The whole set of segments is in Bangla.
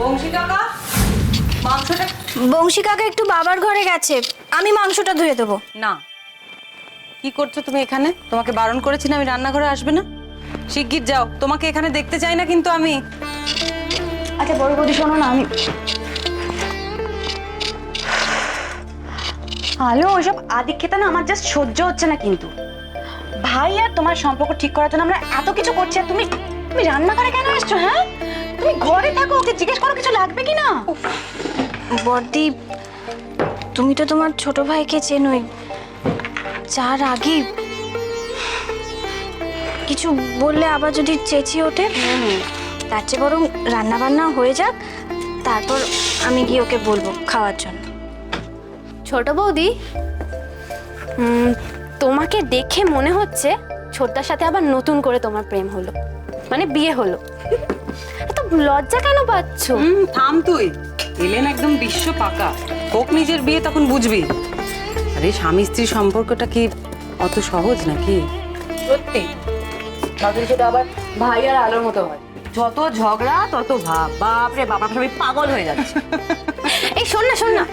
বংশী কাকা, মাংসটা বংশী কাকা একটু বাবার ঘরে গেছে, আমি মাংসটা ধুয়ে দেবো। না। কি করছো তুমি এখানে? তোমাকে বারণ করেছি না আমি রান্নাঘরে আসবে না? শিগগির যাও, তোমাকে এখানে দেখতে চাই না কিন্তু আমি। আচ্ছা বড় বৌদি শোনো না, আমি হ্যালো, ওইসব আদিক্ষেতা না আমার জাস্ট সহ্য হচ্ছে না। কিন্তু ভাই আর তোমার সম্পর্ক ঠিক করার জন্য আমরা এত কিছু করছি, আর তুমি তুমি রান্নাঘরে কেন আসছো? হ্যাঁ, তুমি ঘরে থাকো, ওকে জিজ্ঞেস করো কিছু লাগবে কি না। বড়দি, তুমি তো তোমার ছোট ভাইকে চেনোই, যার আগে কিছু বললে আবার যদি চেঁচিয়ে ওঠে, তার চেয়ে বরং রান্না বান্না হয়ে যাক, তারপর আমি গিয়ে ওকে বলবো খাওয়ার জন্য। ছোট বৌদি, তোমাকে দেখে মনে হচ্ছে ছোটদার সাথে আবার নতুন করে তোমার প্রেম হলো, মানে বিয়ে হলো। এত লজ্জা কেন পাচ্ছ? থাম তুই। এলেন একদম বিশ্ব পাকা, হোক নিজের বিয়ে তখন বুঝবি। আরে স্বামী স্ত্রীর সম্পর্কটা কি অত সহজ নাকি? সত্যি তাদের সাথে আবার ভাই আর আলোর মতো হয়, যত ঝগড়া তত ভাব। বাপরে বাপ, আমি পাগল হয়ে যাচ্ছি। এই শোন না,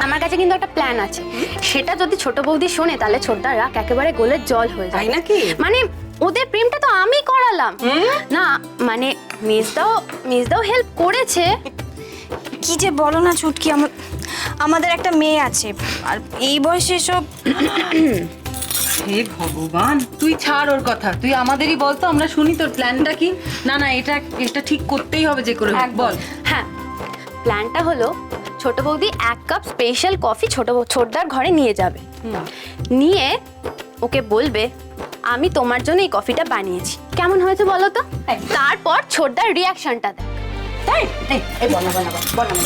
আমার কাছে কিন্তু একটা প্ল্যান আছে। সেটা যদি ছোট বৌদি শোনে তাহলে ছোটদার রাগ একেবারে গোলের জল হয়ে যায়। তাই নাকি? মানে ওদের প্রেমটা তো আমি করালাম না, মানে মেজদাও হেল্প করেছে। কি যে বলো না ছুটকি, আমাদের একটা মেয়ে আছে, আর এই বয়সে সব। হে ভগবান, তুই ছাড় ওর কথা, তুই আমাদেরই বল তো, আমরা শুনি তোর প্ল্যানটা কি। না না, এটা ঠিক করতেই হবে যে করে হোক, বল। হ্যাঁ, প্ল্যানটা হলো ছোট বৌদি 1 কাপ স্পেশাল কফি ছোটদার ঘরে নিয়ে যাবে, নিয়ে ওকে বলবে আমি তোমার জন্য এই কফিটা বানিয়েছি, কেমন হয়েছে বলো তো। তারপর ছোটদার রিয়াকশনটা দেখ। তাই এই বল না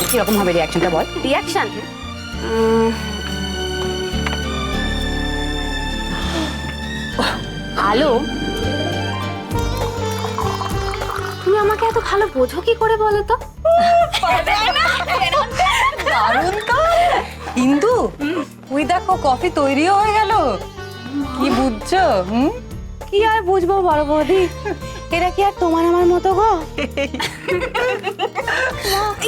কিরকম হবে রিয়াকশনটা, বল। রিয়াকশন আলো, তুমি আমাকে এত ভালো বোঝো কি করে বলো তো? কিন্তু ওই দেখো কফি তৈরিও হয়ে গেল। কি বুঝছো? কি আর বুঝবো বড় বৌদি, এরা কি আর তোমার আমার মতো গো? আমাকে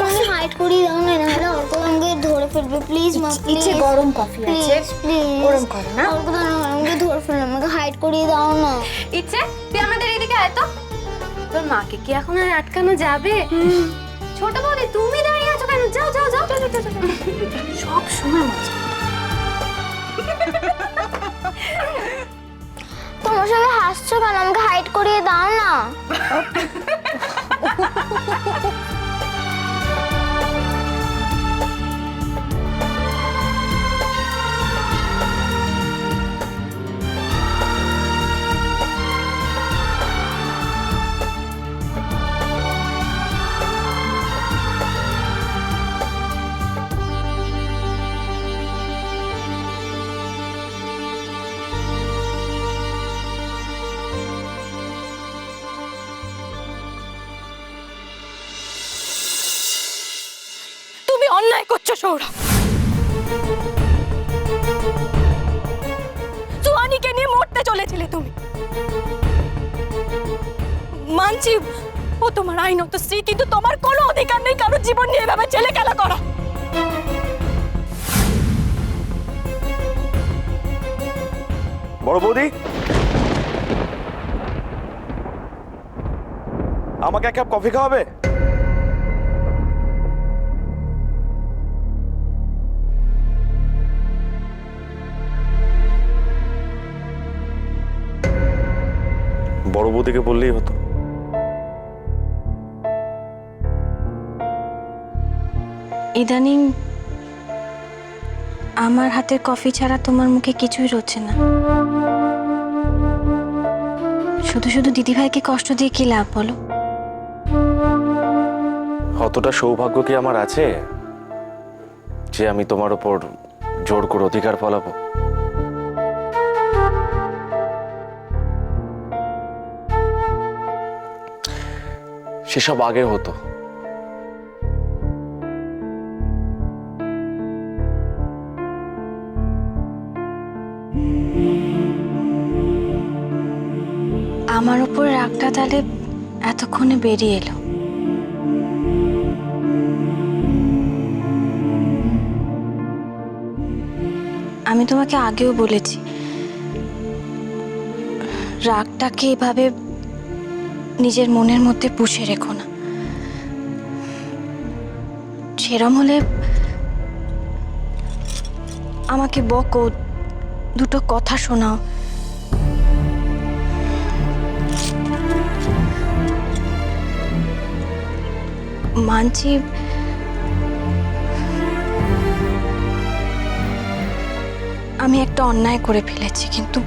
মনে হাইড করিয়ে দাও না, নাহলে অর্ক আমাকে ধরে ফেলবে। প্লিজ মা, প্লিজ। গরম কফি আছে, প্লিজ গরম করো না। অর্ক আমাকে ধরে ফেলবে, আমাকে হাইড করিয়ে দাও না। ইচ্ছে তুই আমাদের এদিকে আয় তো। তোর মাকে কি এখন আর আটকানো যাবে? ছোট বৌদি তুমি দাঁড়িয়ে আছো কেন? যাও যাও যাও। সব সময় মজা। তোমার সঙ্গে হাসছো কেন? আমাকে হাইড করিয়ে দাও না। তুমি অন্যায় করছো সৌরভ। সুহানিকে নিয়ে মরতে চলেছিলে তুমি। মানছি ও তোমার আইনত স্ত্রী, কিন্তু তোমার কোনো অধিকার নেই কারোর জীবন নিয়ে এভাবে ছেলে খেলা করা। বড় বৌদি, আমাকে এক কাপ কফি খাওয়াবে? বড় বৌদিকে বললেই হতো। ইদানিং আমার হাতের কফি ছাড়া তোমার মুখে কিছুই রচ্ছে না। শুধু শুধু দিদিভাইকে কষ্ট দিয়ে কি লাভ বলো? অতটা সৌভাগ্য কি আমার আছে যে আমি তোমার উপর জোর করে অধিকার ফলাবো? সেসব আগে হতো। আমার উপর রাগটা তাহলে এতক্ষণে বেরিয়ে এলো। আমি তোমাকে আগেও বলেছি, রাগটাকে এভাবে নিজের মনের মধ্যে পুষে রেখো না। সেরম হলে আমাকে বকো, দুটো কথা শোনাও। মানছি আমি একটা অন্যায় করে ফেলেছি, কিন্তু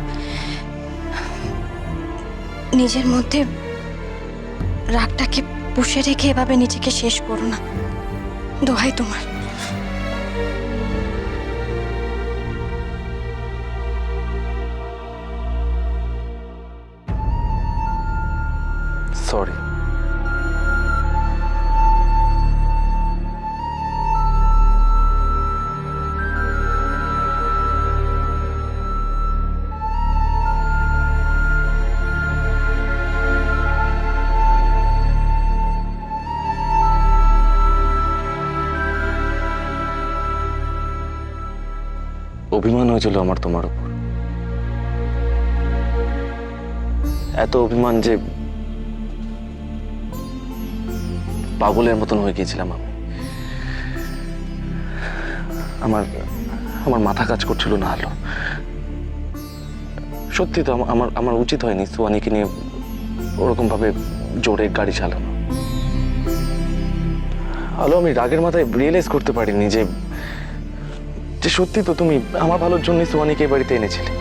নিজের মধ্যে রাগটাকে পুষে রেখে এভাবে নিজেকে শেষ করো না, দোহাই তোমার। সরি। অভিমান হয়েছিল আমার তোমার উপর, এত অভিমান যে পাগলের মতন হয়ে গিয়েছিলাম আমি। আমার আমার মাথা কাজ করছিল না আলো। সত্যি তো আমার আমার উচিত হয়নি সোয়ানিকে নিয়ে ওরকম ভাবে জোরে গাড়ি চালানো। আলো, আমি রাগের মাথায় রিয়েলাইজ করতে পারিনি যে যে সত্যি তো তুমি আমার ভালোর জন্যই সোয়ানিকে এই বাড়িতে এনেছিলে।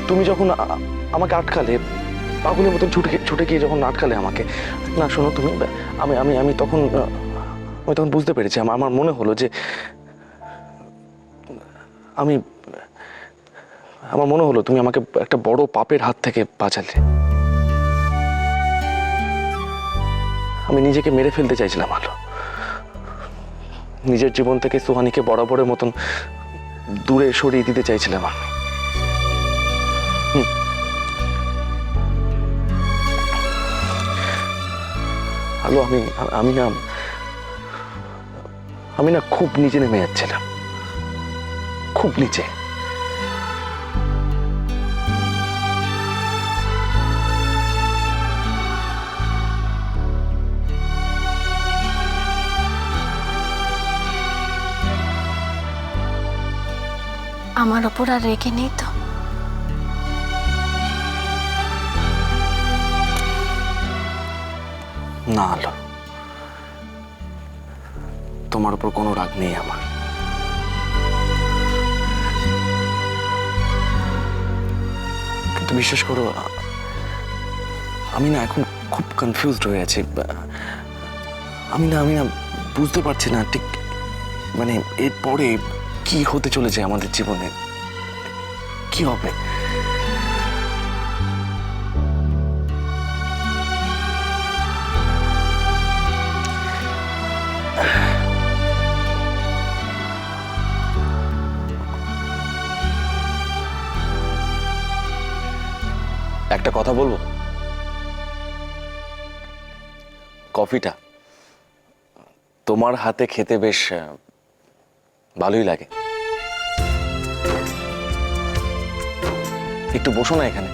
তুমি যখন আমাকে আটকালে, পাগলের মতন ছুটে গিয়ে যখন আটকালে আমাকে, না শোনো তুমি, আমি আমি আমি তখন আমি তখন বুঝতে পেরেছি, আমার মনে হলো যে আমার মনে হলো তুমি আমাকে একটা বড় পাপের হাত থেকে বাঁচালে। আমি নিজেকে মেরে ফেলতে চাইছিলাম আলো, নিজের জীবন থেকে সোহানিকে বরাবরের মতন দূরে সরিয়ে দিতে চাইছিলাম আমি। আলো, আমি না খুব নিচে নেমে যাচ্ছিলাম, খুব নিচে। আমার ওপর আর রেগে নেই তো? না আলো, তোমার উপর কোনো রাগ নেই আমার। কিন্তু বিশ্বাস করো, আমি না এখন খুব কনফিউজড হয়ে আছি। আমি না বুঝতে পারছি না ঠিক মানে এরপরে কি হতে চলেছে আমাদের জীবনে, কি হবে। একটা কথা বলবো, কফিটা তোমার হাতে খেতে বেশ ভালোই লাগে। একটু বসো না এখানে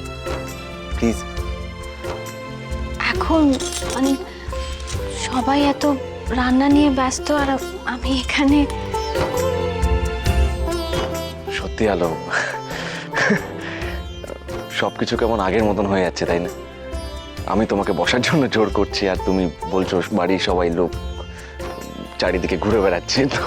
প্লিজ। এখন মানে সবাই এত রান্না নিয়ে ব্যস্ত, আর আমি এখানে। সত্যি আলো, সবকিছু কেমন আগের মতন হয়ে যাচ্ছে, তাই না? আমি তোমাকে বসার জন্য জোর করছি আর তুমি বলছো বাড়ির সবাই লোক চারিদিকে ঘুরে বেড়াচ্ছে। তো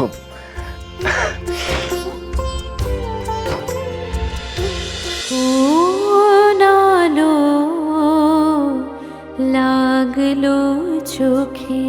লাগলো চোখে